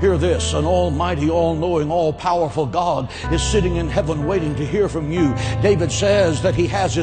Hear this, an almighty, all-knowing, all-powerful God is sitting in heaven waiting to hear from you. David says that he has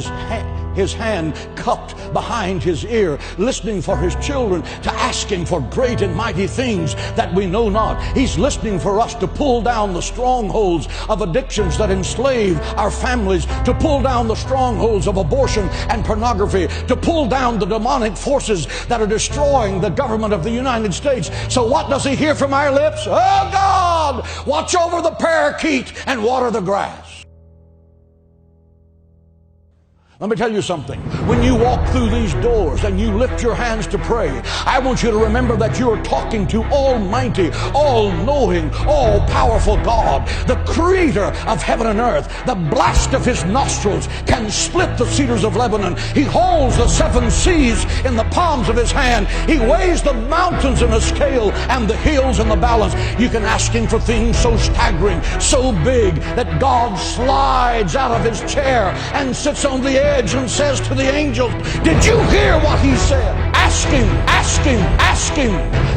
his hand cupped behind his ear, listening for his children to ask him for great and mighty things that we know not. He's listening for us to pull down the strongholds of addictions that enslave our families, to pull down the strongholds of abortion and pornography, to pull down the demonic forces that are destroying the government of the United States. So what does he hear from our lips? Oh God, watch over the parakeet and water the grass. Let me tell you something. When you walk through these doors and you lift your hands to pray, I want you to remember that you are talking to Almighty, all-knowing, all-powerful God, the creator of heaven and earth. The blast of his nostrils can split the cedars of Lebanon. He holds the seven seas in the palms of his hand. He weighs the mountains in a scale and the hills in the balance. You can ask him for things so staggering, so big, that God slides out of his chair and sits on the edge and says to the angels, did you hear what he said? Ask him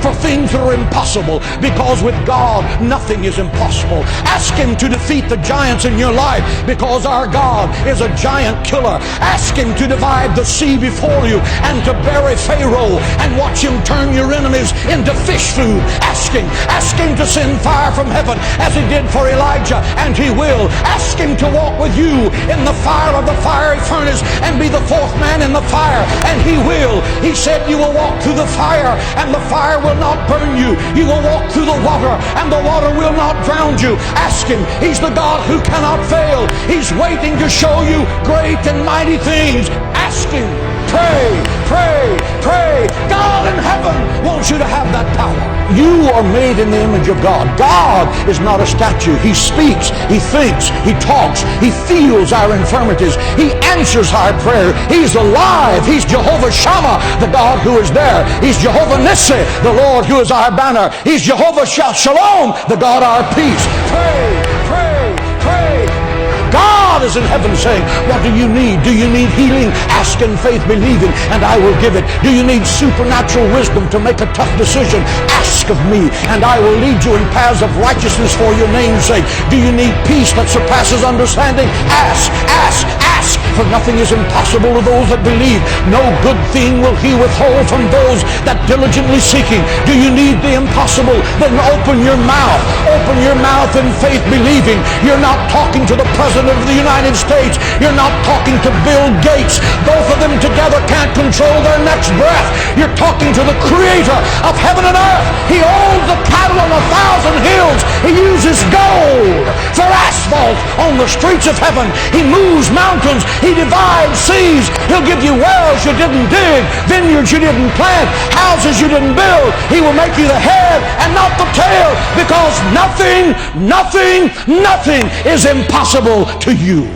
for things that are impossible, because with God nothing is impossible. Ask him to defeat the giants in your life, because our God is a giant killer. Ask him to divide the sea before you and to bury Pharaoh and watch him turn your enemies into fish food. Ask him to send fire from heaven as he did for Elijah, and he will. Ask him to walk with you in the fire of the fiery furnace and be the fourth man in the fire, and he will. He said you will walk through the fire and the fire will not burn you. You will walk through the water and the water will not drown you. Ask him. He's the God who cannot fail. He's waiting to show you great and mighty things. Ask him. Pray. God in heaven wants you to have that power. You are made in the image of God. God is not a statue. He speaks, he thinks, he talks, he feels our infirmities. He answers our prayer. He's alive. He's Jehovah Shammah, the God who is there. He's Jehovah Nissi, the Lord who is our banner. He's Jehovah Shalom, the God our peace. Pray. God is in heaven saying, what do you need? Do you need healing? Ask in faith, believing, and I will give it. Do you need supernatural wisdom to make a tough decision? Ask of me, and I will lead you in paths of righteousness for your name's sake. Do you need peace that surpasses understanding? Ask. For nothing is impossible to those that believe. No good thing will he withhold from those that diligently seek him. Do you need the impossible? Then open your mouth. Open your mouth in faith, believing. You're not talking to the President of the United States. You're not talking to Bill Gates. Both of them together can't control their next breath. You're talking to the Creator of heaven and earth. He owns the cattle on 1,000 hills. He uses gold for asphalt on the streets of heaven. He moves mountains. He divides seas. He'll give you wells you didn't dig, vineyards you didn't plant, houses you didn't build. He will make you the head and not the tail, because nothing is impossible to you.